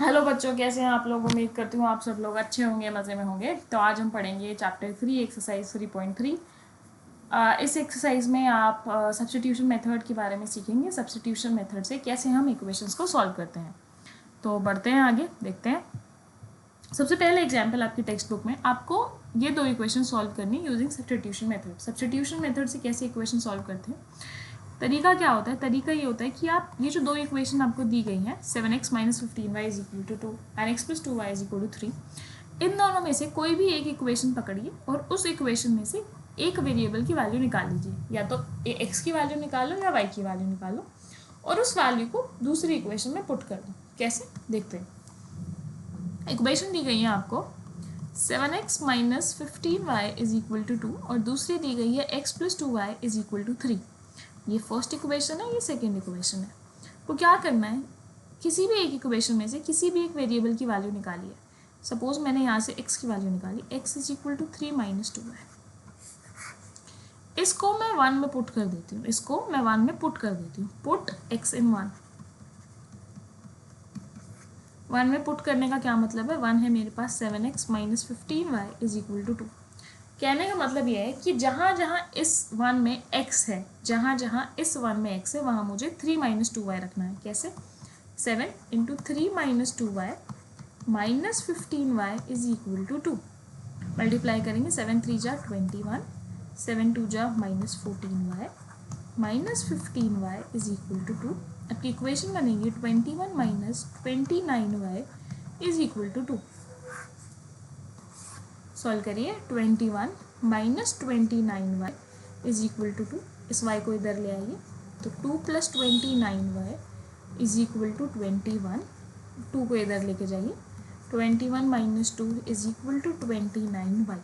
Hello बच्चों, कैसे हैं आप लोग। उम्मीद करती हूँ आप सब लोग अच्छे होंगे, मज़े में होंगे। तो आज हम पढ़ेंगे चैप्टर 3 एक्सरसाइज 3.3। इस एक्सरसाइज में आप सब्स्टिट्यूशन मेथड के बारे में सीखेंगे। सब्स्टिट्यूशन मेथड से कैसे हम इक्वेशंस को सॉल्व करते हैं। तो बढ़ते हैं आगे, देखते हैं। सबसे पहले एग्जाम्पल आपकी टेक्स्ट बुक में आपको ये दो इक्वेशन सॉल्व करनी using substitution method. Substitution method से कैसे इक्वेशन सॉल्व करते हैं, तरीका क्या होता है। तरीका ये होता है कि आप ये जो दो इक्वेशन आपको दी गई हैं 7x minus 15y is equal to 2 and x plus 2y is equal to 3, इन दोनों में से कोई भी एक इक्वेशन पकड़िए और उस इक्वेशन में से एक वेरिएबल की वैल्यू निकाल लीजिए। या तो x की वैल्यू निकालो या y की वैल्यू निकालो और उस वैल्यू को दूसरी इक्वेशन में पुट कर दो। कैसे, देखते हैं। इक्वेशन दी गई है आपको 7x minus 15y is equal to 2 और दूसरी दी गई है x plus 2y is equal to 3। ये फर्स्ट इक्वेशन है, ये सेकेंड इक्वेशन है। तो क्या करना है, किसी भी एक इक्वेशन में से किसी भी एक वेरिएबल की वैल्यू निकाली है। सपोज मैंने यहाँ से x की वैल्यू निकाली, x is equal to 3 minus 2 है। इसको मैं 1 में पुट कर देती हूँ, इसको मैं 1 में पुट कर देती हूँ। पुट x इन 1 में पुट करने का क्या मतलब है, 1 है मेरे पास 7x minus 15y is equal to 2। कहने का मतलब यह है कि जहाँ जहाँ इस 1 में x है, जहाँ जहाँ इस 1 में x है, वहाँ मुझे 3 माइनस 2y रखना है। कैसे, 7 into 3 minus 2y minus 15y is equal to 2। Multiply करेंगे, 7 3 जा 21, 7 2 जा minus 14y minus 15y is equal to 2। आपकी इक्वेशन बनेगी 21 minus 29y is equal to 2। Solve करिए, 21 minus 29y is equal to 2। इस y को इधर ले आइए, तो 2 plus 29y is equal to 21। 2 को इधर लेके जाइए, 21 minus 2 is equal to 29y।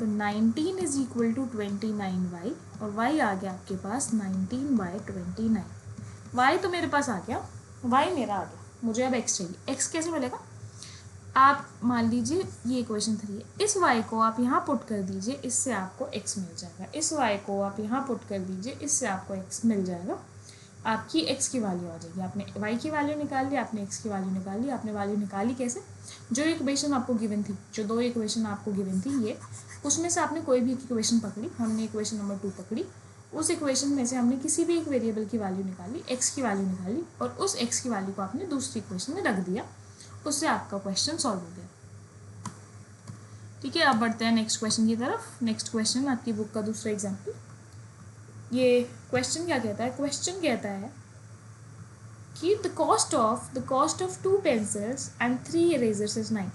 तो 19 इज इक्वल टू 29y और y आ गया आपके पास 19/29। y तो मेरे पास आ गया, y मेरा आ गया। मुझे अब x चाहिए। x कैसे मिलेगा, आप मान लीजिए ये इक्वेशन 3 है, इस y को आप यहाँ पुट कर दीजिए, इससे आपको x मिल जाएगा। इस y को आप यहाँ पुट कर दीजिए, इससे आपको x मिल जाएगा। आपकी x की वैल्यू आ जाएगी। आपने y की वैल्यू निकाल ली, आपने x की वैल्यू निकाल ली। आपने वैल्यू निकाली कैसे, जो इक्वेशन आपको गिवन थी, जो दो इक्वेशन आपको गिवन थी ये, उसमें से आपने कोई भी इक्वेशन पकड़ी। हमने इक्वेशन नंबर 2 पकड़ी, उस इक्वेशन में से हमने किसी भी एक वेरिएबल की वैल्यू निकाली, x की वैल्यू निकाली और उस x की वैल्यू को आपने दूसरी इक्वेशन में रख दिया। उससे आपका क्वेश्चन सॉल्व हो गया। ठीक है, अब बढ़ते हैं नेक्स्ट क्वेश्चन की तरफ। नेक्स्ट क्वेश्चन आपकी बुक का दूसरा एग्जाम्पल। ये क्वेश्चन क्या कहता है, क्वेश्चन कहता है कि the cost of 2 pencils and 3 erasers is 9।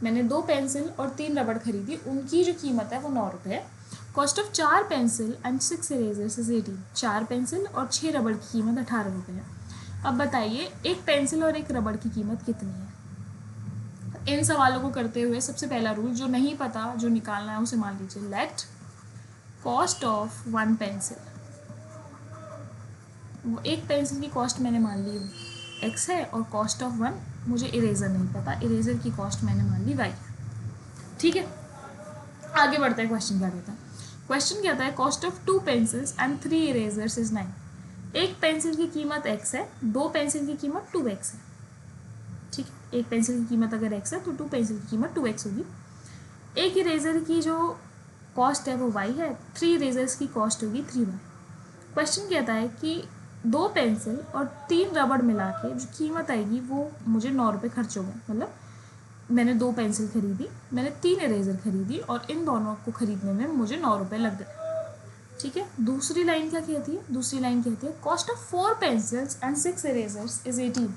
मैंने 2 पेंसिल और 3 रबड़ खरीदी, उनकी जो कीमत है वो 9 रुपये है। Cost of 4 pencil and 6 erasers is 18। 4 pencil और 6 रबड़ की कीमत 18 रुपये है। अब बताइए एक पेंसिल और एक रबड़ की कीमत कितनी है। इन सवालों को करते हुए सबसे पहला रूल, जो नहीं पता जो निकालना है उसे मान लीजिए। लेट कॉस्ट ऑफ 1 पेंसिल, एक पेंसिल की कॉस्ट मैंने मान ली x है और कॉस्ट ऑफ 1 मुझे इरेजर नहीं पता, इरेजर की कॉस्ट मैंने मान ली y। ठीक है, आगे बढ़ते हैं। क्वेश्चन क्या कहता है, क्वेश्चन कहता है cost of 2 pencils and 3 erasers is 9। एक पेंसिल की कीमत x है, 2 पेंसिल की कीमत 2x है। ठीक है, एक पेंसिल की कीमत अगर x है तो 2 पेंसिल की कीमत 2x होगी। एक इरेजर की जो कॉस्ट है वो y है, 3 इरेजर्स की कॉस्ट होगी 3y। क्वेश्चन कहता है कि 2 पेंसिल और 3 रबड़ मिला के जो कीमत आएगी वो मुझे 9 रुपये खर्च हो गए। मतलब मैंने 2 पेंसिल खरीदी, मैंने 3 इरेजर खरीदी और इन दोनों को खरीदने में मुझे 9 रुपये लग गए। ठीक है, दूसरी लाइन क्या कहती है, दूसरी लाइन कहती है cost of 4 pencils and 6 erasers is 18।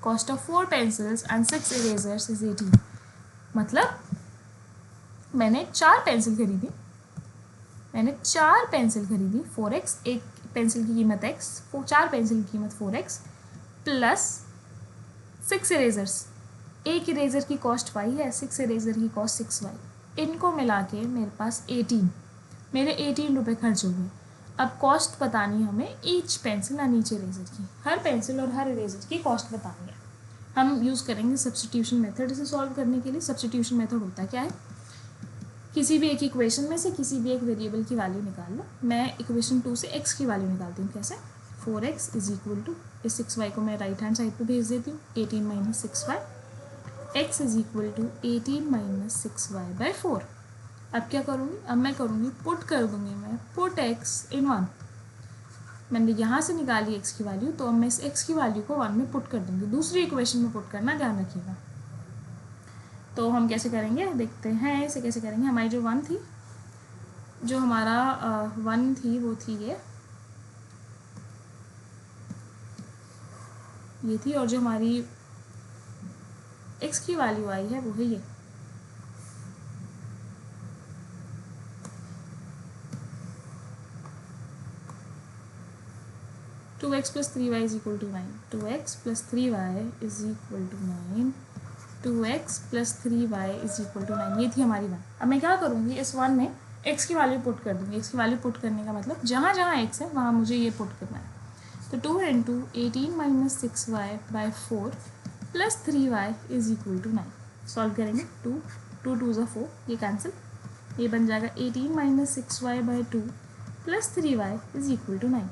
Cost of 4 pencils and 6 erasers is 18। मतलब मैंने 4 पेंसिल खरीदी, मैंने 4 पेंसिल खरीदी 4x, एक पेंसिल की कीमत x, 4 पेंसिल की कीमत 4x प्लस 6 इरेजर्स, एक इरेजर की कॉस्ट y है, 6 इरेजर की कॉस्ट 6y। इनको मिला के मेरे पास 18, मेरे 18 रुपये खर्च हो गए। अब कॉस्ट बतानी हमें each pencil and each eraser की, हर पेंसिल और हर इरेजर की कॉस्ट बतानी है। हम यूज़ करेंगे सब्स्टिट्यूशन मेथड इसे सॉल्व करने के लिए। सब्स्टिट्यूशन मेथड होता क्या है, किसी भी एक इक्वेशन में से किसी भी एक वेरिएबल की वैल्यू निकाल लो। मैं इक्वेशन 2 से x की वैल्यू निकालती हूँ। कैसे, 4x इज इक्वल टू, इस 6y को मैं राइट हैंड साइड पे भेज देती हूँ, 18 minus 6y, x is equal to 18 minus 6y by 4। अब क्या करूँगी, अब मैं करूँगी पुट कर दूँगी, मैं पुट x इन 1। मैंने यहाँ से निकाली x की वैल्यू, तो अब मैं इस x की वैल्यू को 1 में पुट कर दूँगी। दूसरी इक्वेशन में पुट करना, ध्यान रखिएगा। तो हम कैसे करेंगे, देखते हैं इसे कैसे करेंगे। हमारी जो 1 थी, जो हमारा 1 थी वो थी ये थी, और जो हमारी x की वैल्यू आई है वो है ये। Two X plus 3y is equal to 9, 2x plus 3y is equal to 9, 2x plus 3y is equal to 9, ये थी हमारी 1। अब मैं क्या करूँगी, इस 1 में x की वैल्यू पुट कर दूँगी। x की वैल्यू पुट करने का मतलब जहाँ जहाँ x है वहाँ मुझे ये पुट करना है। तो 2 into 18 minus 6y by 4 plus 3y is equal to 9। Solve करेंगे, 2 2 ज़ा 4, ये कैंसिल, ये बन जाएगा 18 minus 6y by 2 plus 3y is equal to 9।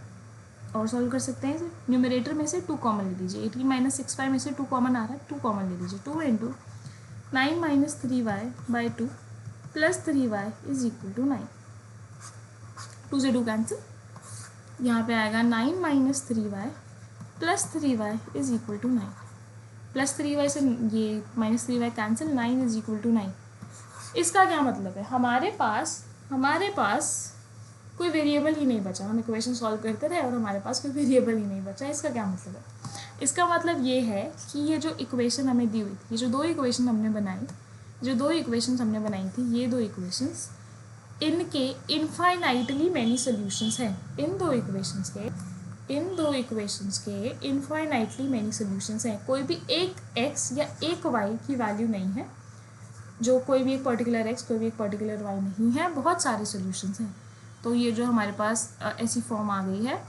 और सॉल्व कर सकते हैं इसे, न्यूमरेटर में से 2 कॉमन ले लीजिए, 18 माइनस 6y में से 2 कॉमन आ रहा है, 2 कॉमन ले लीजिए। 2 into 9 minus 3y by 2 plus 3y is equal to 9। 2 से 2 कैंसिल, यहाँ पे आएगा 9 minus 3y plus 3y is equal to 9। Plus 3y से ये minus 3y cancel, 9 is equal to 9। इसका क्या मतलब है, हमारे पास कोई वेरिएबल ही नहीं बचा। हम इक्वेशन सॉल्व करते रहे और हमारे पास कोई वेरिएबल ही नहीं बचा। इसका क्या मतलब है, इसका मतलब ये है कि ये जो इक्वेशन हमें दी हुई थी, ये जो दो इक्वेशन हमने बनाई थी, ये दो इक्वेशंस, इनके इनफाइनाइटली मैनी सॉल्यूशंस हैं। इन दो इक्वेशंस के इनफाइनाइटली मैनी सॉल्यूशंस हैं। कोई भी एक x या एक y की वैल्यू नहीं है, जो कोई भी एक पर्टिकुलर x, कोई भी एक पर्टिकुलर y नहीं है, बहुत सारे सॉल्यूशंस हैं। तो ये जो हमारे पास ऐसी फॉर्म आ गई है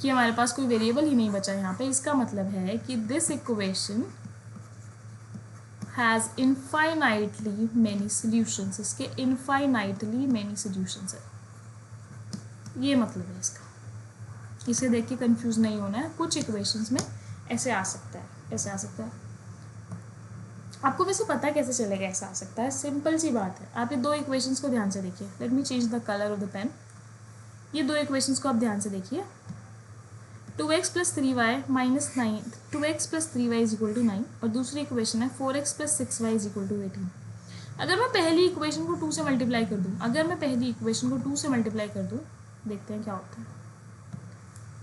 कि हमारे पास कोई वेरिएबल ही नहीं बचा यहाँ पे। इसका मतलब है कि this equation has infinitely many solutions. इसके इनफाइनाइटली मैनी सॉल्यूशंस है, ये मतलब है इसका। इसे देख के कंफ्यूज नहीं होना है। कुछ इक्वेशंस में ऐसे आ सकता है, आपको वैसे पता कैसे चलेगा ऐसा आ सकता है, सिंपल सी बात है। आप ये दो इक्वेशंस को ध्यान से देखिए। Let me change the colour of the pen. ये दो इक्वेशंस को आप ध्यान से देखिए। 2x plus 3y minus 9, 2x plus 3y is equal to 9, और दूसरी इक्वेशन है 4x plus 6y is equal to 18। अगर मैं पहली इक्वेशन को 2 से मल्टीप्लाई कर दूँ, देखते हैं क्या होता है।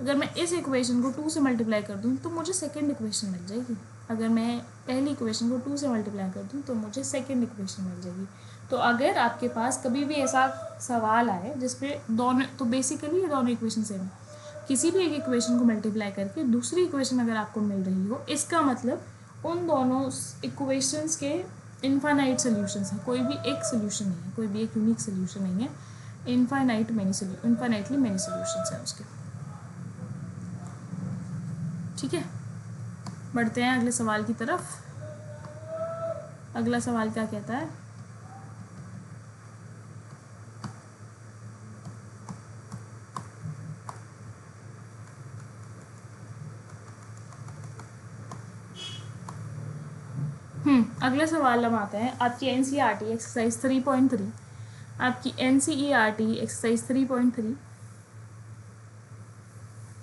अगर मैं इस इक्वेशन को 2 से मल्टीप्लाई कर दूँ तो मुझे सेकेंड इक्वेशन मिल जाएगी। अगर मैं पहली इक्वेशन को 2 से मल्टीप्लाई कर दूँ तो मुझे सेकेंड इक्वेशन मिल जाएगी। तो अगर आपके पास कभी भी ऐसा सवाल आए जिस पे दोनों, तो बेसिकली ये दोनों इक्वेशन सेम है, किसी भी एक इक्वेशन को मल्टीप्लाई करके दूसरी इक्वेशन अगर आपको मिल रही हो, इसका मतलब उन दोनों इक्वेशंस के इनफाइनाइट सोल्यूशंस हैं। कोई भी एक सोल्यूशन नहीं है, कोई भी एक यूनिक सोल्यूशन नहीं है, इनफाइनाइटली मैनी सोल्यूशंस हैं उसके। ठीक है, बढ़ते हैं अगले सवाल की तरफ। अगला सवाल क्या कहता है, अगला सवाल हम आते हैं आपकी NCERT एक्सरसाइज 3.3। आपकी NCERT एक्सरसाइज 3.3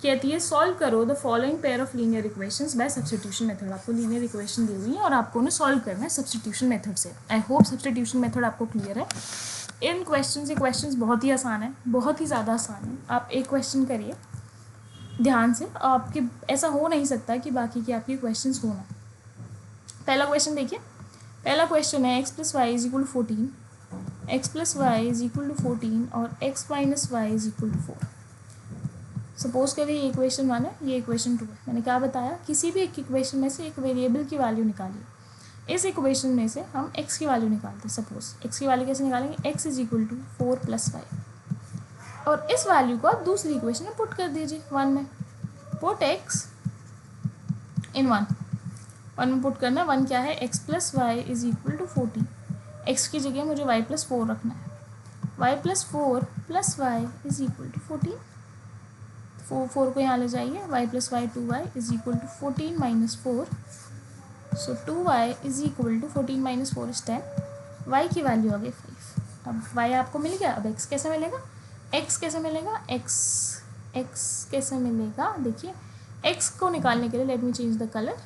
कहती है सॉल्व करो the following pair of linear equations bye substitution method. आपको लीनियर इक्वेशन दी हुई है और आपको उन्हें सॉल्व करना है सब्स्टिट्यूशन मेथड से। आई होप सब्स्टिट्यूशन मेथड आपको क्लियर है। इन क्वेश्चंस, ये क्वेश्चंस बहुत ही आसान है, बहुत ही ज़्यादा आसान है। आप एक क्वेश्चन करिए ध्यान से, आपके ऐसा हो नहीं सकता कि बाकी के आपके क्वेश्चंस हो ना। पहला क्वेश्चन देखिए, पहला क्वेश्चन है x plus Y is equal to 14, x plus Y is equal to 14 और x minus Y is equal to 4। Suppose करिए ये इक्वेशन 1 है, ये इक्वेशन 2 है। मैंने क्या बताया, किसी भी एक इक्वेशन में से एक वेरिएबल की वैल्यू निकालिए। इस इक्वेशन में से हम x की वैल्यू निकालते हैं। सपोज x की वैल्यू कैसे निकालेंगे, x is equal to 4 plus 5, और इस वैल्यू को आप दूसरी इक्वेशन में पुट कर दीजिए 1 में। पुट x इन 1 में पुट करना। 1 क्या है, x plus Y is equal to 14। x की जगह मुझे y प्लस 4 रखना है। y plus 4 plus Y is equal to 14। 4 को यहाँ ले जाइए, y plus Y 2y is equal to 14 minus 4। So 2y is equal to 14 minus 4 is 10। y की वैल्यू आ गई 5। अब y आपको मिल गया। अब x कैसे मिलेगा? x कैसे मिलेगा? x कैसे मिलेगा? देखिए x को निकालने के लिए late me change the colour.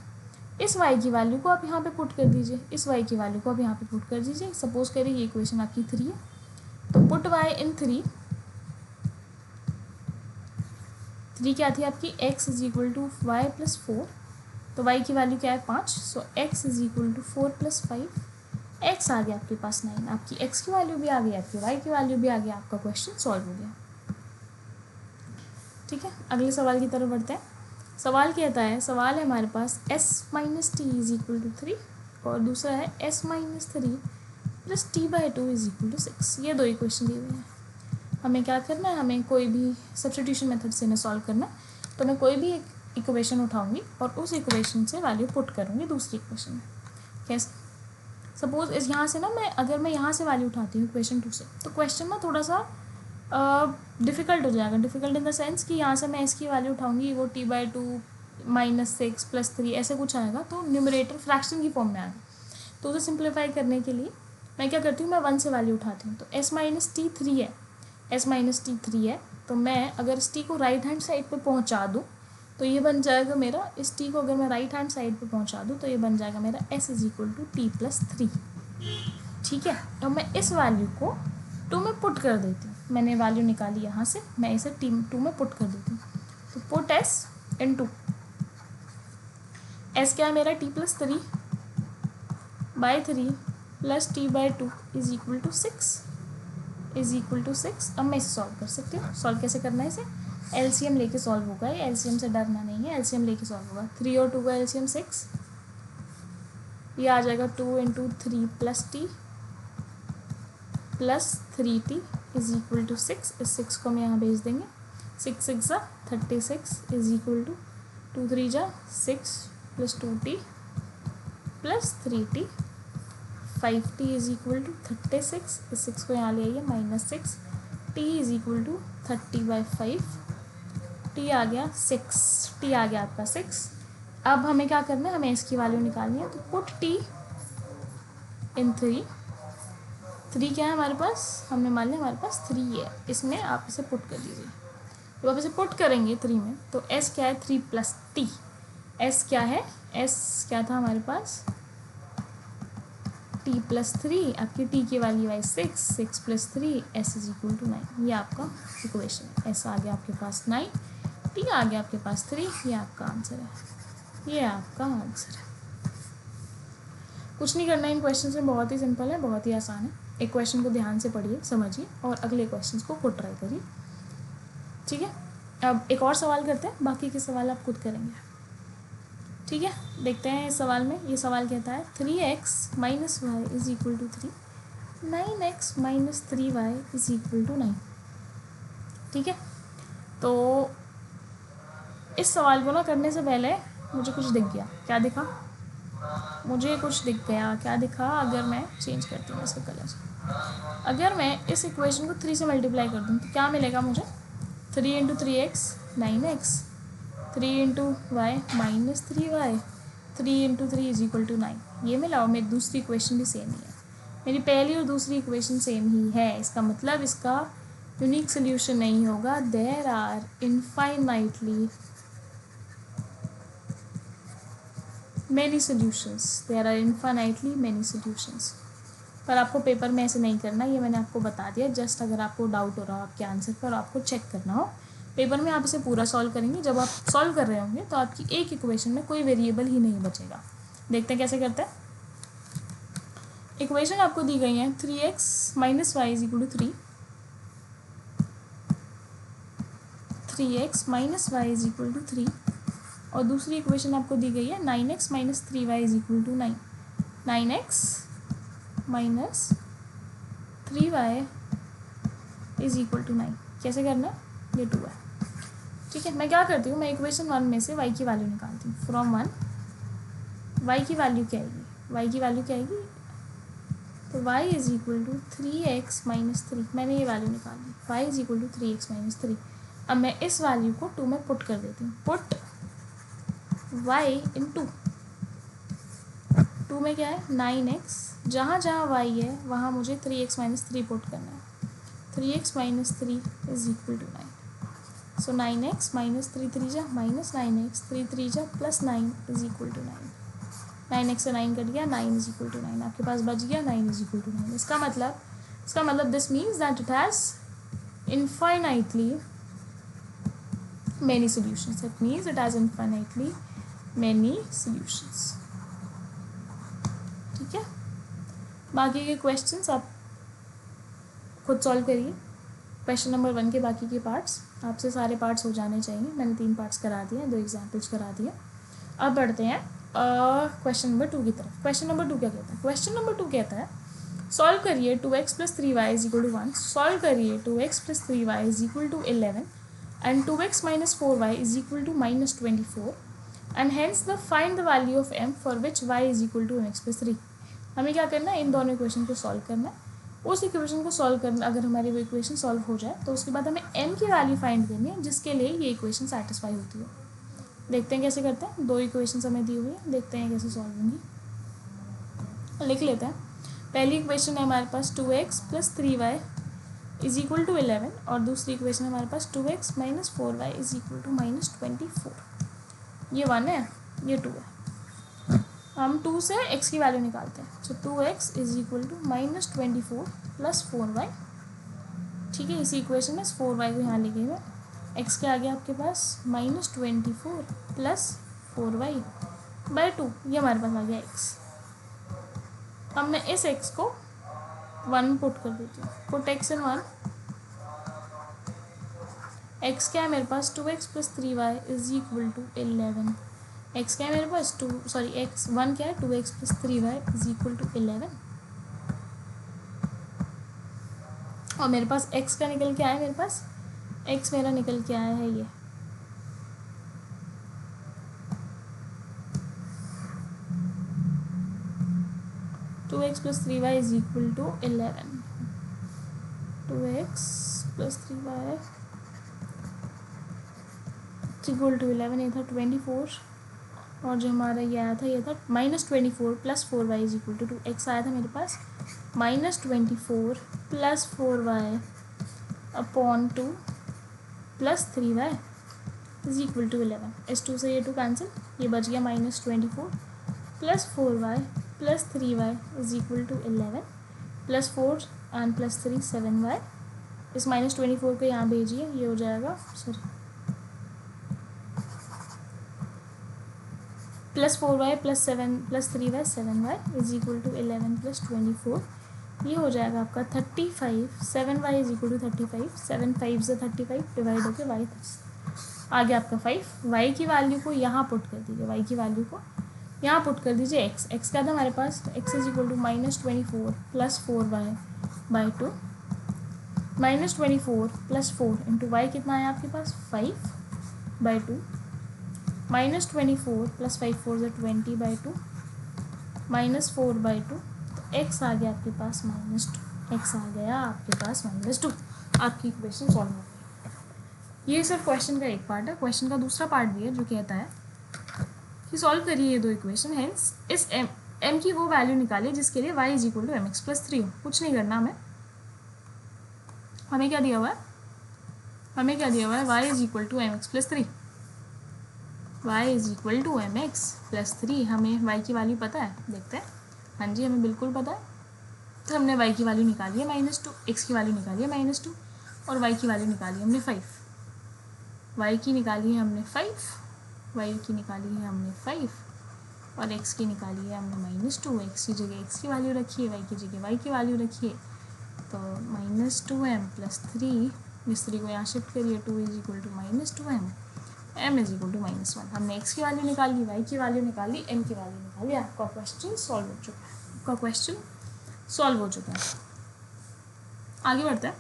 इस y की वैल्यू को आप यहाँ पे पुट कर दीजिए, इस y की वैल्यू को आप यहाँ पे पुट कर दीजिए। सपोज करिए ये इक्वेशन आपकी 3 है, तो पुट y इन 3 क्या थी आपकी? x is equal to Y plus 4, तो y की वैल्यू क्या है? 5। So x is equal to 4 plus 5, x आ गया आपके पास 9। आपकी x की वैल्यू भी आ गई, आपकी y की वैल्यू भी आ गई, आपका क्वेश्चन सॉल्व हो गया। ठीक है, अगले सवाल की तरफ बढ़ते हैं। सवाल कहता है, सवाल है हमारे पास s minus T is equal to 3 और दूसरा है s minus 3 plus T by 2 is equal to 6। ये दो इक्वेशन दी हुई हैं। हमें क्या करना है? हमें कोई भी सब्स्टिट्यूशन मेथड से इन्हें सॉल्व करना है। तो मैं कोई भी एक इक्वेशन उठाऊंगी और उस इक्वेशन से वैल्यू पुट करूंगी दूसरी इक्वेशन में। कैसे? सपोज इस यहाँ से ना अगर मैं यहाँ से वैल्यू उठाती हूँ इक्वेशन 2 से, तो क्वेश्चन ना थोड़ा सा डिफ़िकल्ट हो जाएगा। डिफ़िकल्ट इन द सेंस कि यहाँ से मैं इसकी वैल्यू उठाऊंगी, वो t बाई 2 माइनस 6 प्लस 3 ऐसे कुछ आएगा, तो न्यूमरेटर फ्रैक्शन की फॉर्म में आएगा। तो उसे सिंप्लीफाई करने के लिए मैं क्या करती हूँ? मैं 1 से वैल्यू उठाती हूँ। तो s माइनस टी 3 है, s माइनस टी 3 है, तो मैं अगर इस t को राइट हैंड साइड पे पहुँचा दूँ तो ये बन जाएगा मेरा, इस t को अगर मैं राइट हैंड साइड पे पहुँचा दूँ तो ये बन जाएगा मेरा s is equal to T plus 3। ठीक है, तो मैं इस वैल्यू को 2 में पुट कर देती हूँ। मैंने वैल्यू निकाली यहाँ से, मैं इसे 2 में पुट कर देती हूँ। तो पुट s इन 2, s क्या है मेरा? t plus 3 by 3 plus T by 2 is equal to 6। अब मैं इसे सॉल्व कर सकती हूँ। सॉल्व कैसे करना है इसे? एलसीएम लेके सॉल्व होगा। ये एलसीएम से डरना नहीं है, एलसीएम लेके सॉल्व होगा। 3 और 2 का एलसीएम 6, ये आ जाएगा 2 into 3 plus T plus 3t is equal to 6। इस 6 को हम यहाँ भेज देंगे। 6 6 जा 36 इज इक्वल टू 2 3 जा 6 plus 2t plus 3t 5t is equal to 36। इस 6 को यहाँ ले आइए, minus 6 t is equal to 30/5। t आ गया 6, t आ गया आपका 6। अब हमें क्या करना है? हमें इसकी वैल्यू निकालनी है। तो पुट t इन 3 क्या है हमारे पास? हमने मान लिया हमारे पास 3 है, इसमें आप इसे पुट कर दीजिए। तो आप इसे पुट करेंगे 3 में, तो s क्या है? 3 प्लस t। s क्या है? s क्या था हमारे पास? t प्लस 3, आपकी t की वैल्यू है 6 plus 3 s is equal to 9। ये आपका इक्वेशन है। s आ गया आपके पास 9, t आ गया आपके पास 3। ये आपका आंसर है, ये आपका आंसर है। कुछ नहीं करना इन क्वेश्चन में, बहुत ही सिंपल है, बहुत ही आसान है। एक क्वेश्चन को ध्यान से पढ़िए, समझिए और अगले क्वेश्चन को खुद ट्राई करिए। ठीक है, अब एक और सवाल करते हैं, बाकी के सवाल आप खुद करेंगे। ठीक है, देखते हैं इस सवाल में। ये सवाल कहता है 3x minus Y is equal to 3, 9x minus 3y is equal to 9। ठीक है, तो इस सवाल को ना करने से पहले मुझे कुछ दिख गया। क्या दिखा? मुझे कुछ दिख गया। क्या दिखा? अगर मैं चेंज करती हूँ इसका कलर, अगर मैं इस इक्वेशन को 3 से मल्टीप्लाई कर दूँ तो क्या मिलेगा मुझे? 3 into 3x 9x, 3 into Y minus 3y, 3 into 3 is equal to 9। ये मिला। और मेरी दूसरी इक्वेशन भी सेम ही है, मेरी पहली और दूसरी इक्वेशन सेम ही है। इसका मतलब इसका यूनिक सोल्यूशन नहीं होगा। There are infinitely many solutions, there are infinitely many solutions. पर आपको पेपर में ऐसे नहीं करना, ये मैंने आपको बता दिया। जस्ट अगर आपको डाउट हो रहा हो आपके आंसर पर, आपको चेक करना हो, पेपर में आप इसे पूरा सॉल्व करेंगे। जब आप सॉल्व कर रहे होंगे तो आपकी एक इक्वेशन में कोई वेरिएबल ही नहीं बचेगा। देखते हैं कैसे करते हैं। इक्वेशन आपको दी गई है 3x minus Y is equal to 3, 3x minus Y is equal to 3, और दूसरी इक्वेशन आपको दी गई है 9x minus 3y is equal to 9, 9x minus 3y is equal to 9। कैसे करना? ये 2 है। ठीक है, मैं क्या करती हूँ, मैं इक्वेशन 1 में से y की वैल्यू निकालती हूँ। फ्रॉम 1 y की वैल्यू क्या आएगी? y की वैल्यू क्या आएगी? तो तो y is equal to 3x minus 3, मैंने ये वैल्यू निकाल ली, y is equal to 3x minus 3। अब मैं इस वैल्यू को 2 में पुट कर देती हूँ, पुट y इन 2 में क्या है 9x, जहाँ जहाँ y है वहाँ मुझे 3x माइनस 3 पुट करना है, 3x minus 3 is equal to 9। So 9x minus 3 3 जा माइनस 9x, 3 3 जा plus 9 is equal to 9। 9x से 9 कट गया, 9 इज इक्वल टू 9 आपके पास बच गया, 9 इज इक्वल टू 9। इसका मतलब this means that it has infinitely many solutions. It means it has infinitely many solutions. ठीक है, बाकी के क्वेश्चंस आप खुद सॉल्व करिए। क्वेश्चन नंबर 1 के बाकी के पार्ट्स आपसे सारे पार्ट्स हो जाने चाहिए, मैंने 3 पार्ट्स करा दिए, 2 एग्जाम्पल्स करा दिए। अब बढ़ते हैं क्वेश्चन नंबर 2 की तरफ। क्वेश्चन नंबर 2 क्या कहता है? क्वेश्चन नंबर 2 कहता है सॉल्व करिए 2x plus 3y is equal to 1, solve करिए 2x plus 3y is equal to 11 and 2x minus 4y is equal to minus 24 and hence the find the value of m for which y is equal to mx plus 3। हमें क्या करना है, इन दोनों equation को solve करना है। उस equation को सॉल्व करना, अगर हमारी वो इक्वेशन सॉल्व हो जाए तो उसके बाद हमें m की वैल्यू फाइंड करनी है जिसके लिए ये इक्वेशन सेटिस्फाई होती है। देखते हैं कैसे करते हैं, 2 इक्वेशन हमें दी हुई है, देखते हैं कैसे सॉल्व होंगी। लिख लेते हैं। पहली इक्वेशन है हमारे पास 2x plus 3y is equal to 11 और दूसरी इक्वेशन हमारे पास 2x minus 4y is equal to minus 24। ये 1 है, ये 2 है। हम 2 से x की वैल्यू निकालते हैं। So 2x is equal to minus 24 plus 4y। ठीक है, इसी इक्वेशन में 4y को यहाँ लिखे हुए, x के आगे आपके पास माइनस 24 प्लस 4y बाई 2, ये हमारे पास आ गया x। अब मैं इस x को 1 पुट कर देती हूँ, पुट x इन 1। x क्या है मेरे पास 2x plus 3y is equal to 11। x क्या है मेरे पास x 1 क्या है 2x plus 3y is equal to 11 और मेरे पास x का निकल के आया, मेरे पास x मेरा निकल के आया है ये 2x plus 3y is equal to 11। 2x plus 3y equal to 11, ये था 24 और जो हमारा ये आया था ये था minus 24 plus 4y is equal to 2। x आया था मेरे पास minus 24 plus 4y upon 2 plus 3y is equal to 11। इस 2 से ये 2 कैंसिल, ये बच गया minus 24 plus 4y plus 3y is equal to 11 plus 4 and plus 3 7y। इस माइनस 24 को यहाँ भेजिए, ये हो जाएगा plus 4y plus 7 plus 3y 7y is equal to 11 plus 24, ये हो जाएगा आपका 35। 7y इज इक्वल टू 35, 7 5 से 35 डिवाइड होकर y आ गया आपका 5। y की वैल्यू को यहाँ पुट कर दीजिए, y की वैल्यू को यहाँ पुट कर दीजिए। x क्या था हमारे पास, x is equal to minus 24 plus 4y by 2, minus 24 plus 4 into y कितना है आपके पास 5 बाई 2, माइनस 24 प्लस 5 4 से 20 बाई 2 माइनस 4 बाई 2, तो x आ गया आपके पास माइनस 2, x आ गया आपके पास माइनस 2। आपकी इक्वेशन सॉल्व हो गई। ये सिर्फ क्वेश्चन का एक पार्ट है। क्वेश्चन का दूसरा पार्ट भी है जो कहता है कि सॉल्व करिए ये 2 इक्वेशन, हेंस इस m की वो वैल्यू निकालिए जिसके लिए y is equal to mx plus 3 हो। कुछ नहीं करना हमें क्या दिया हुआ है, y is equal to mx plus 3, y is equal to mx plus 3। हमें y की वैल्यू पता है, देखते हैं। हाँ जी, हमें बिल्कुल पता है। तो हमने y की वैल्यू निकाली है -2, x की वैल्यू निकाली है -2 और y की वैल्यू निकाली हमने 5। y की निकाली है हमने 5, y की निकाली है हमने 5 और x की निकाली है हमने -2। x की जगह x की वैल्यू रखिए, y की जगह y की वैल्यू रखिए, तो -2m प्लस 3, इस 3 को यहाँ शिफ्ट करिए, 2 is equal to -2m, m is equal to -1। हमने x की वैल्यू निकाली, y की वैल्यू निकाली, m की वैल्यू निकाली। आपका क्वेश्चन सॉल्व हो चुका है, आपका क्वेश्चन सॉल्व हो चुका है। आगे बढ़ते हैं।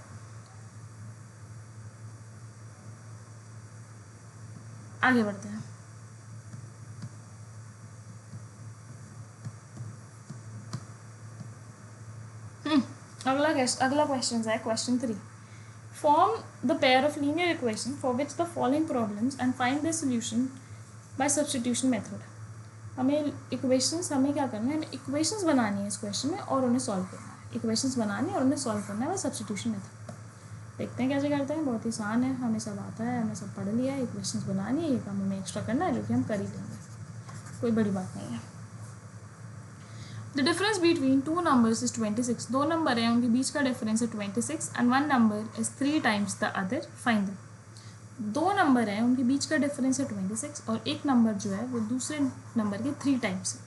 अगला क्वेश्चन है question 3. Form the pair of linear equation for which the following problems and find the solution bye substitution method. हमें क्या करना है, हमें इक्वेशंस बनानी है इस क्वेश्चन में और उन्हें सॉल्व करना है. इक्वेशंस बनानी है और उन्हें सॉल्व करना है बाय सब्स्टिट्यूशन मेथड. देखते हैं कैसे करते हैं. बहुत ही आसान है, हमें सब आता है, हमें सब पढ़ लिया है. इक्वेशंस बनानी है, ये काम हमें एक्स्ट्रा करना है जो कि हम कर ही लेंगे, कोई बड़ी बात नहीं है. The difference between two numbers is 26. दो नंबर है, उनके बीच का डिफरेंस है 26 and one number is 3 times the other. Find the. दो नंबर है, उनके बीच का डिफरेंस है 26 और एक नंबर जो है वो दूसरे नंबर के 3 टाइम्स है.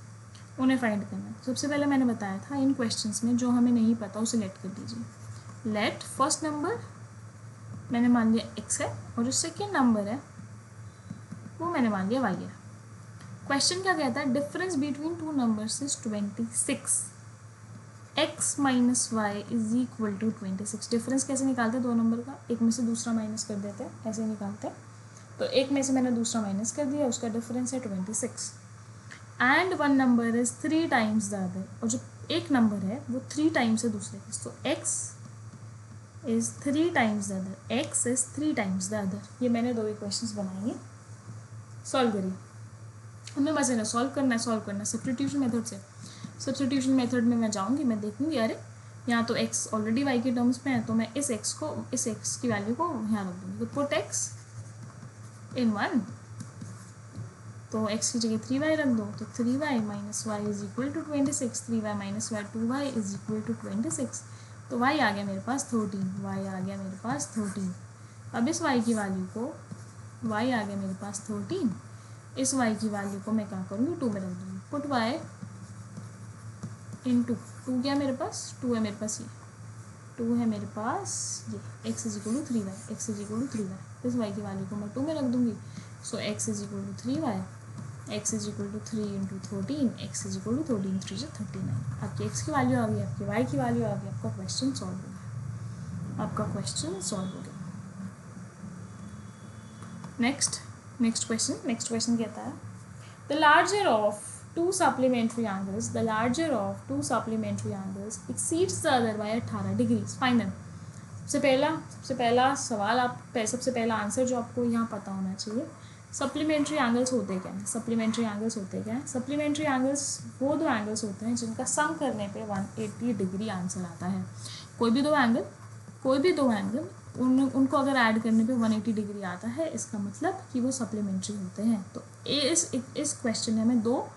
उन्हें फाइंड करना है. सबसे पहले मैंने बताया था इन क्वेश्चंस में जो हमें नहीं पता उसे लेट कर दीजिए. लेट फर्स्ट नंबर मैंने मान लिया x है और जो सेकेंड नंबर है वो मैंने मान लिया y है. क्वेश्चन क्या कहता है, difference between two numbers is 26. x minus Y is equal to 26. Difference कैसे निकालते हैं दो नंबर का, एक में से दूसरा माइनस कर देते हैं, ऐसे निकालते हैं. तो एक में से मैंने दूसरा माइनस कर दिया, उसका डिफरेंस है 26. And one number is 3 times the other, और जो एक नंबर है वो 3 टाइम्स है दूसरे के. तो x is 3 times the other. x is 3 times the other. ये मैंने दो इक्वेशंस बनाई हैं. सॉल्व करिए. हमें बस इन्हें सॉल्व करना है सब्स्टिट्यूशन मेथड से. सब्स्टिट्यूशन मेथड में मैं जाऊँगी, मैं देखूँगी अरे यहाँ तो x ऑलरेडी y के टर्म्स में है, तो मैं इस x की वैल्यू को यहाँ रख दूँगी. तो पुट x इन 1, तो x की जगह 3y रख दो. तो 3y minus Y is equal to 26. 3y minus y 2y is equal to 26. तो y आ गया मेरे पास 13. y आ गया मेरे पास 13. अब इस y की वैल्यू को, y आ गया मेरे पास 13. इस y की वैल्यू को मैं क्या करूँगी, 2 में रख दूँगी. पुट y इन 2. 2 क्या मेरे पास, 2 है मेरे पास, ये 2 है मेरे पास. ये x is equal to 3y. x is equal to 3y. इस y की वैल्यू को मैं 2 में रख दूँगी. So x is equal to 3y. x is equal to 3 into 13. x is equal to 13 3 से 39. आपकी x की वैल्यू आ गई, आपकी y की वैल्यू आ गई. आपका क्वेश्चन सॉल्व हो गया. आपका क्वेश्चन सॉल्व हो गया. नेक्स्ट क्वेश्चन कहता है the larger of to supplementary angles exceeds the other by 18 degrees. Find them. सबसे पहला सवाल सबसे पहला आंसर जो आपको यहाँ पता होना चाहिए, सप्लीमेंट्री एंगल्स होते क्या हैं. सप्लीमेंट्री एंगल्स वो दो एंगल्स होते हैं जिनका सम करने पे 180 डिग्री आंसर आता है. कोई भी दो एंगल उनको अगर ऐड करने पे 180 डिग्री आता है, इसका मतलब कि वो सप्लीमेंट्री होते हैं. तो इस क्वेश्चन में हमें दो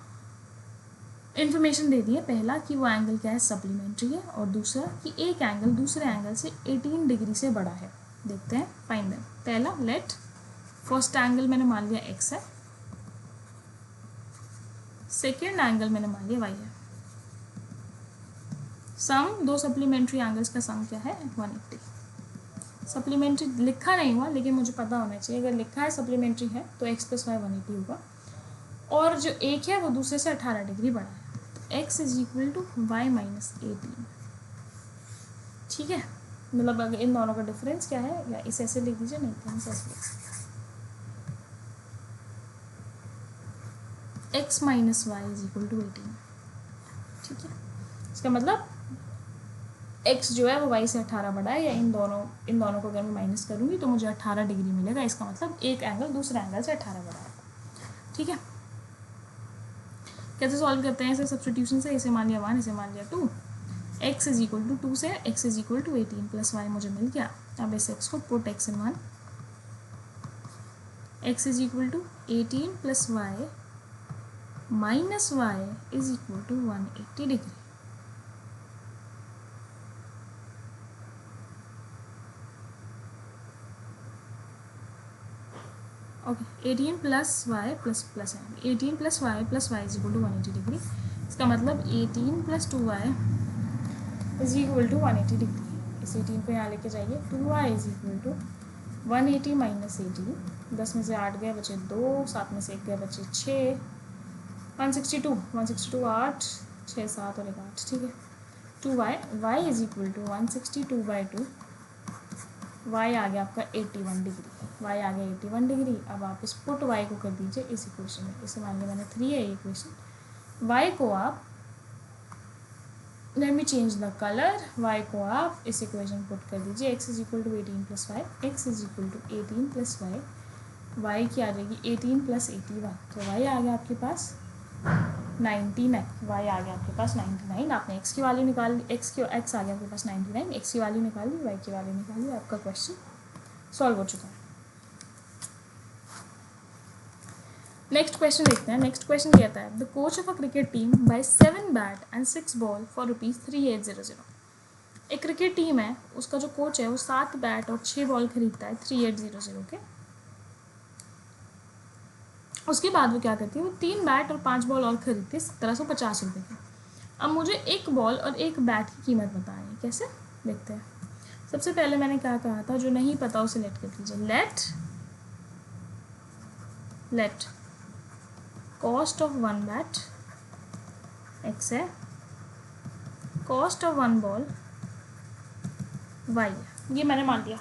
इन्फॉर्मेशन दे दी है. पहला कि वो एंगल क्या है, सप्लीमेंट्री है, और दूसरा कि एक एंगल दूसरे एंगल से 18 डिग्री से बड़ा है. देखते हैं, फाइंड देम. पहला लेट फर्स्ट एंगल मैंने मान लिया x है, सेकेंड एंगल मैंने मान लिया y है. सम दो सप्लीमेंट्री एंगल्स का सम क्या है, 180. सप्लीमेंट्री लिखा नहीं हुआ लेकिन मुझे पता होना चाहिए. अगर लिखा है सप्लीमेंट्री है तो x प्लस वाई 180 होगा, और जो एक है वो दूसरे से 18 डिग्री बड़ा है. तो x is equal to y minus 18. ठीक है, मतलब अगर इन दोनों का डिफरेंस क्या है, या इसे ऐसे लिख दीजिए, नहीं तो इसे ऐसे लिख सकते. x minus Y is equal to 18. ठीक है, इसका मतलब x जो है वो y से 18 बड़ा है, या इन दोनों को अगर मैं माइनस करूँगी तो मुझे 18 डिग्री मिलेगा. इसका मतलब एक एंगल दूसरे एंगल से 18 बड़ा है. ठीक है, कैसे सॉल्व करते हैं इसे सब्स्टिट्यूशन से. इसे मान लिया 1, इसे मान लिया 2. x इज इक्वल टू 2 से x is equal to 18 plus y मुझे मिल गया. अब इस x को put x in 1. x is equal to 18 plus y minus Y is equal to 180 degree. Okay, 18 plus y plus है, 18 plus Y is equal to 180 degree. इसका मतलब 18 plus 2y is equal to 180 degree. इस 18 को यहाँ लेके जाइए. 2y is equal to 180 minus 18. 10 में से 8 गए बचे 2, 7 में से 1 गए बचे 6. 162 8, 6 7 और 1 8. ठीक है, 2y is equal to 162/2. y आ गया आपका 81 डिग्री. अब आप इस पुट y को कर दीजिए इस इक्वेशन में. इसे मान लिया मैंने 3 है इक्वेशन. y को आप let me change the colour, y को आप इस इक्वेशन पुट कर दीजिए, x is equal to 18 plus y, x is equal to 18 plus y, y की आ जाएगी 18 प्लस 81, तो y आ गया आपके पास 99, y आ गया आपके पास 99। आपने x की वैल्यू निकाल ली, x आ गया आपके पास 99, x की वैल्यू निकाल ली, y की वैल्यू निकाल ली, आपका क्वेश्चन सॉल्व हो चुका है। नेक्स्ट क्वेश्चन देखते हैं। नेक्स्ट क्वेश्चन कहता है the coach of a cricket team buy 7 bat and 6 ball for ₹3800। एक क्रिकेट टीम है, उसका जो कोच है वो 7 बैट और 6 बॉल खरीदता है 3800 के। उसके बाद वो क्या करती है, वो 3 बैट और 5 बॉल और खरीदती है 1750 के। अब मुझे एक बॉल और एक बैट की कीमत बतानी है, कैसे देखते हैं। सबसे पहले मैंने क्या कहा था, जो नहीं पता उसे लेट कर दीजिए। Let cost of 1 bat x है, कॉस्ट ऑफ 1 बॉल y है। ये मैंने मान लिया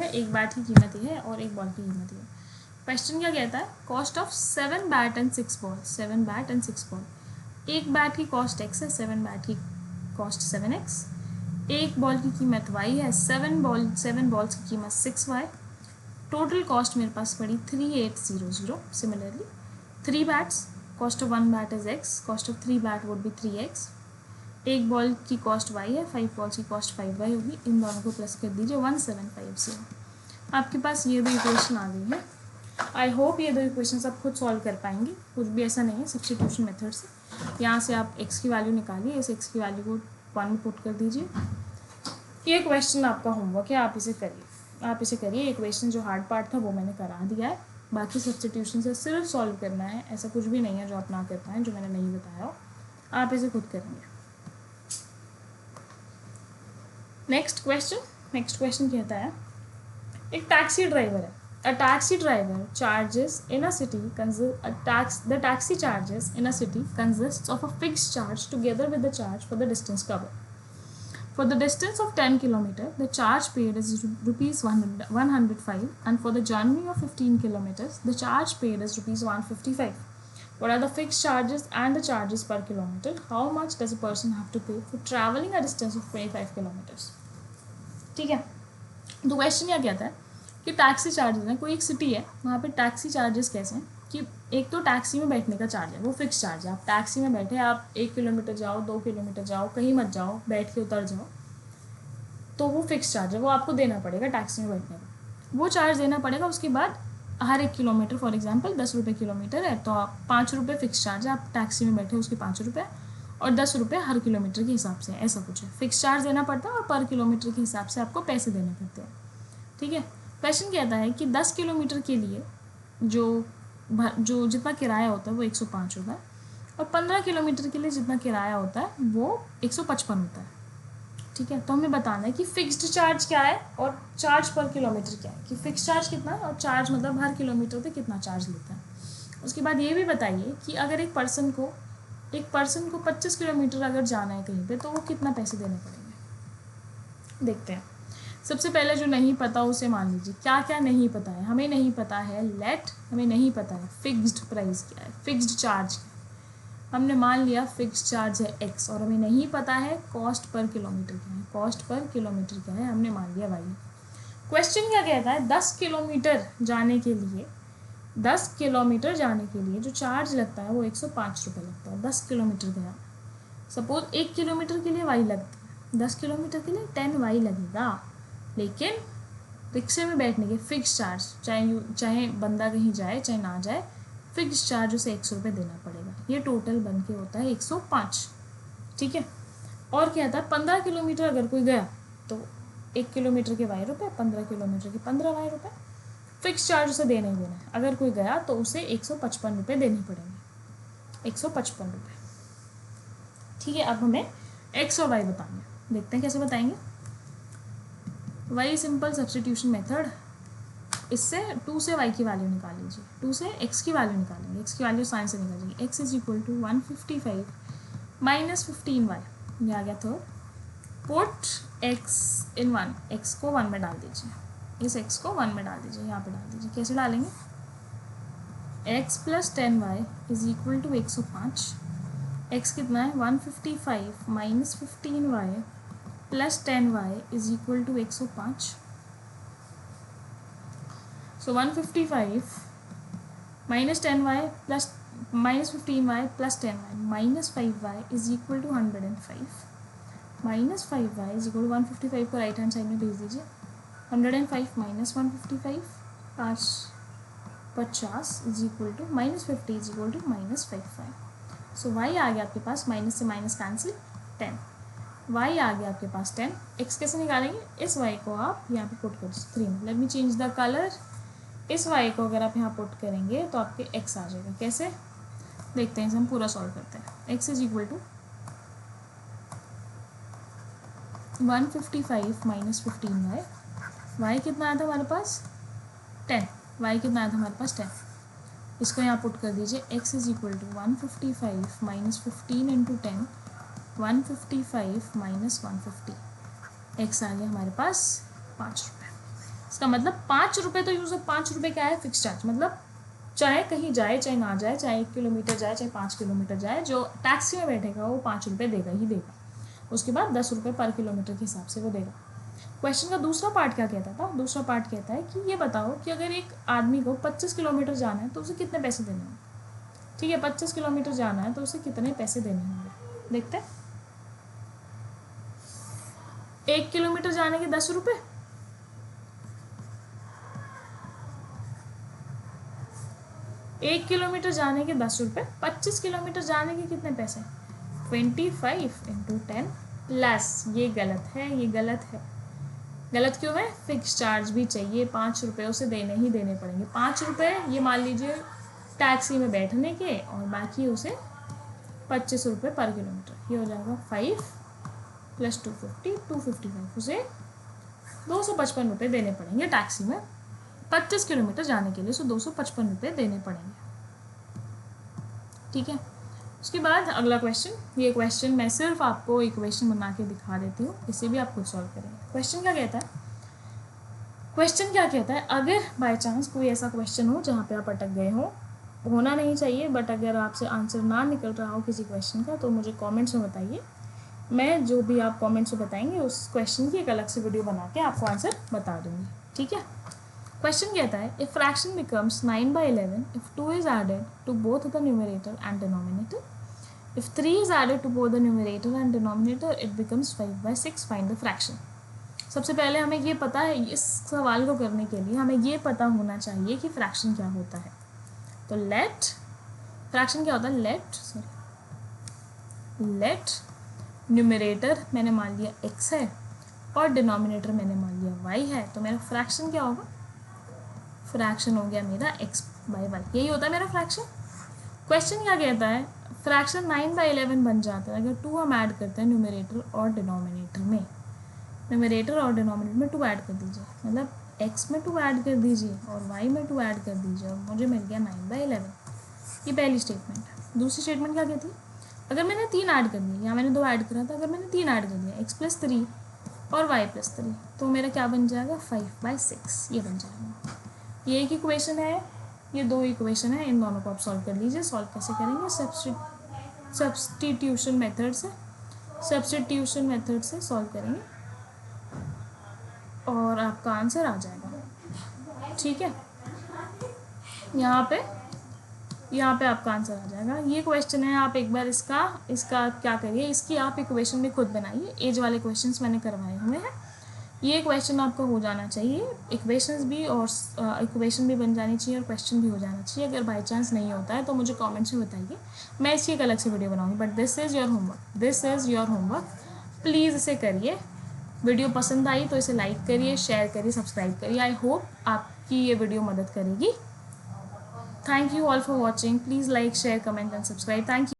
एक बैट की कीमत ही है और एक बॉल की कीमत ही है। क्वेश्चन क्या कहता है, cost of 7 bat and 6 ball, 7 bat and 6 ball. एक बैट की कॉस्ट x है, 7 बैट की कॉस्ट 7x, एक बॉल की कीमत y है, 7 बॉल्स की कीमत 6y। टोटल कॉस्ट मेरे पास पड़ी 3800। Similarly 3 bats, cost of 1 bat is x, cost of 3 bat would be 3x। एक बॉल की कॉस्ट y है, 5 बॉल्स की कॉस्ट 5y होगी। इन दोनों को प्लस कर दीजिए 1750। आपके पास ये दो इक्वेशन आ गई है। आई होप ये दो इक्वेशन आप खुद सॉल्व कर पाएंगे, कुछ भी ऐसा नहीं है सब्स्टिट्यूशन मेथड से। यहाँ से आप x की वैल्यू निकालिए, इस x की वैल्यू को 1 में पुट कर दीजिए। ये क्वेश्चन आपका होमवर्क है, आप इसे करिए। इक्वेशन जो हार्ड पार्ट था वो मैंने करा दिया है, बाकी सब्स्टिट्यूशन से सिर्फ सॉल्व करना है। ऐसा कुछ भी नहीं है जो आप ना कर पाएँ, जो मैंने नहीं बताया हो, आप इसे खुद करेंगे। नेक्स्ट क्वेश्चन कहता है एक टैक्सी ड्राइवर है। A taxi driver charges in a city the taxi charges in a city consists of a fixed charge together with the charge for the distance covered. For the distance of 10 km, the charge paid is rupees 105, and for the journey of 15 km, the charge paid is rupees 155. What are the fixed charges and the charges per kilometer? How much does a person have to pay for traveling a distance of 25 km? ठीक है, तो question क्या कहता है कि taxi charges हैं, कोई एक सिटी है, वहाँ पे टैक्सी चार्जेस कैसे हैं कि एक तो टैक्सी में बैठने का चार्ज है, वो फिक्स चार्ज है। आप टैक्सी में बैठे, आप 1 किलोमीटर जाओ, 2 किलोमीटर जाओ, कहीं मत जाओ, बैठ के उतर जाओ, तो वो फिक्स चार्ज है, वो आपको देना पड़ेगा टैक्सी में बैठने का, वो चार्ज देना पड़ेगा। उसके बाद हर 1 किलोमीटर, फॉर एग्जाम्पल 10 रुपये किलोमीटर है, तो आप 5 रुपये फिक्स चार्ज है, आप टैक्सी में बैठे उसके 5 रुपये, और 10 रुपये हर किलोमीटर के हिसाब से, ऐसा कुछ है। फिक्स चार्ज देना पड़ता है और पर किलोमीटर के हिसाब से आपको पैसे देने पड़ते हैं। ठीक है, क्वेश्चन कहता है कि 10 किलोमीटर के लिए जो जितना किराया होता है वो 105 होता है, और 15 किलोमीटर के लिए जितना किराया होता है वो 155 होता है। ठीक है, तो हमें बताना है कि फिक्स्ड चार्ज क्या है और चार्ज पर किलोमीटर क्या है, कि फिक्स चार्ज कितना है और चार्ज मतलब हर किलोमीटर पे कितना चार्ज लेता है। उसके बाद ये भी बताइए कि अगर एक पर्सन को 25 किलोमीटर अगर जाना है कहीं पे, तो वो कितना पैसे देने पड़ेंगे, देखते हैं। सबसे पहले जो नहीं पता उसे मान लीजिए। क्या क्या नहीं पता है, हमें नहीं पता है हमें नहीं पता है फिक्स्ड प्राइस क्या है, फिक्स्ड चार्ज क्या है। हमने मान लिया फिक्स्ड चार्ज है x, और हमें नहीं पता है कॉस्ट पर किलोमीटर क्या है, कॉस्ट पर किलोमीटर क्या है, हमने मान लिया y। क्वेश्चन क्या कहता है, 10 किलोमीटर जाने के लिए जो चार्ज लगता है वो 105 रुपये लगता है। 10 किलोमीटर गया, सपोज 1 किलोमीटर के लिए y लगता है, 10 किलोमीटर के लिए 10y लगेगा, लेकिन रिक्शे में बैठने के फिक्स चार्ज, चाहे बंदा कहीं जाए चाहे ना जाए, फिक्स चार्ज उसे 100 रुपये देना पड़ेगा। ये टोटल बन के होता है 105। ठीक है, और क्या था, 15 किलोमीटर अगर कोई गया तो 1 किलोमीटर के y रुपये, 15 किलोमीटर के 15y रुपये, फिक्स चार्ज उसे देना ही देना है। अगर कोई गया तो उसे 155 रुपये देने पड़ेंगे, 155 रुपये। ठीक है, अब हमें x और y बताएंगे, देखते हैं कैसे बताएंगे। y सिंपल सब्स्टिट्यूशन मेथड, इससे 2 से y की वैल्यू निकाल लीजिए, 2 से x की वैल्यू निकालेंगे, x की वैल्यू साइन से निकाल जाएगी। x is equal to 155 minus 15y, ये आ गया third. Put x in 1, x को 1 में डाल दीजिए, इस x को 1 में डाल दीजिए, यहाँ पे डाल दीजिए। कैसे डालेंगे, x plus 10y is equal to 105 x कितना है 155 minus 15y plus 10y is equal to 105. So 155 minus 10y plus minus 15y plus 10y minus 5y is equal to 105. Minus 5y is equal to 155 को right hand side में भेज दीजिए. 105 minus 155 50 is equal to minus 50 is equal to minus 55. So y आ गया आपके पास, minus से minus cancel 10. y आ गया आपके पास 10. x कैसे निकालेंगे? इस y को आप यहाँ पे पुट कर 3. Late me change the colour. इस y को अगर आप यहाँ पुट करेंगे तो आपके x आ जाएगा. कैसे देखते हैं, इसे हम पूरा सॉल्व करते हैं. x is equal to 155 minus 15y. y कितना आया था हमारे पास 10. y कितना आया था हमारे पास 10. इसको यहाँ पुट कर दीजिए. x is equal to 155 minus 15 into 10 155 minus 150. x आ गया हमारे पास 5 रुपये. इसका मतलब 5 रुपये तो यूज़. 5 रुपये क्या है? Fix charge. मतलब चाहे कहीं जाए चाहे ना जाए, चाहे 1 किलोमीटर जाए चाहे 5 किलोमीटर जाए, जो टैक्सी में बैठेगा वो 5 रुपये देगा ही देगा. उसके बाद 10 रुपये पर किलोमीटर के हिसाब से वो देगा. क्वेश्चन का दूसरा पार्ट क्या कहता था? दूसरा पार्ट कहता है कि ये बताओ कि अगर एक आदमी को 25 किलोमीटर जाना है तो उसे कितने पैसे देने होंगे. ठीक है, 25 किलोमीटर जाना है तो उसे कितने पैसे देने होंगे. देखते हैं. 1 किलोमीटर जाने के 10 रुपये. 1 किलोमीटर जाने के 10 रुपये. 25 किलोमीटर जाने के कितने पैसे? 25 इंटू 10 प्लस, ये गलत है, ये गलत है. गलत क्यों है? फिक्स चार्ज भी चाहिए. 5 रुपये उसे देने ही देने पड़ेंगे. 5 रुपये ये मान लीजिए टैक्सी में बैठने के, और बाकी उसे 25 रुपये पर किलोमीटर. ये हो जाएगा 5 प्लस 250 255. उसे 255 रुपये देने पड़ेंगे टैक्सी में 25 किलोमीटर जाने के लिए. सो 255 रुपये देने पड़ेंगे. ठीक है. उसके बाद अगला क्वेश्चन. ये क्वेश्चन मैं सिर्फ आपको इक्वेशन बना के दिखा देती हूँ, इसे भी आप खुद सॉल्व करेंगे. क्वेश्चन क्या कहता है? क्वेश्चन क्या कहता है, अगर बाय चांस कोई ऐसा क्वेश्चन हो जहाँ पे आप अटक गए हो, होना नहीं चाहिए, बट अगर आपसे आंसर ना निकल रहा हो किसी क्वेश्चन का तो मुझे कॉमेंट्स में बताइए. मैं जो भी आप कॉमेंट्स में बताएंगे उस क्वेश्चन की एक अलग से वीडियो बना के आपको आंसर बता दूँगी. ठीक है. क्वेश्चन कहता है, if fraction becomes 9/11 if 2 is added to both the numerator and denominator. If 3 is added to both the numerator and denominator it becomes 5/6. Find the fraction. सबसे पहले हमें ये पता है, इस सवाल को करने के लिए हमें ये पता होना चाहिए कि फ्रैक्शन क्या होता है. तो लेट फ्रैक्शन क्या होता है? लेट न्यूमरेटर मैंने मान लिया x है और डिनोमिनेटर मैंने मान लिया y है. तो मेरा फ्रैक्शन क्या होगा? फ्रैक्शन हो गया मेरा x/y. यही होता है मेरा फ्रैक्शन. क्वेश्चन क्या कहता है? फ्रैक्शन 9/11 बन जाता है अगर 2 हम ऐड करते हैं न्यूमरेटर और डिनोमिनेटर में. न्यूमरेटर और डिनोमिनेटर में 2 ऐड कर दीजिए, मतलब x में 2 ऐड कर दीजिए और y में 2 ऐड कर दीजिए, और मुझे मिल गया 9/11. ये पहली स्टेटमेंट. दूसरी स्टेटमेंट क्या कहती है? अगर मैंने 3 ऐड कर दिया, यहाँ मैंने 2 ऐड करा था, अगर मैंने 3 ऐड कर दिया x+3 और y+3, तो मेरा क्या बन जाएगा? 5/6. ये बन जाएगा. ये एक इक्वेशन है, ये 2 इक्वेशन है. इन दोनों को आप सॉल्व कर लीजिए. सॉल्व कैसे करेंगे? सब्स्टिट्यूशन मेथड से. सब्स्टिट्यूशन मेथड से सॉल्व करेंगे और आपका आंसर आ जाएगा. ठीक है. यहाँ पे आपका आंसर आ जाएगा. ये क्वेश्चन है, आप एक बार इसका क्या करिए, इसकी आप इक्वेशन भी खुद बनाइए. एज वाले क्वेश्चंस मैंने करवाए हुए हैं. ये क्वेश्चन आपका हो जाना चाहिए. इक्वेशंस भी और इक्वेशन भी बन जानी चाहिए और क्वेश्चन भी हो जाना चाहिए. अगर बाई चांस नहीं होता है तो मुझे कमेंट्स में बताइए, मैं इसकी एक अलग से वीडियो बनाऊंगी. But this is your homework. Please इसे करिए. वीडियो पसंद आई तो इसे लाइक करिए, शेयर करिए, सब्सक्राइब करिए. आई होप आपकी ये वीडियो मदद करेगी. Thank you all for watching. Please like, share, comment and subscribe. Thank you.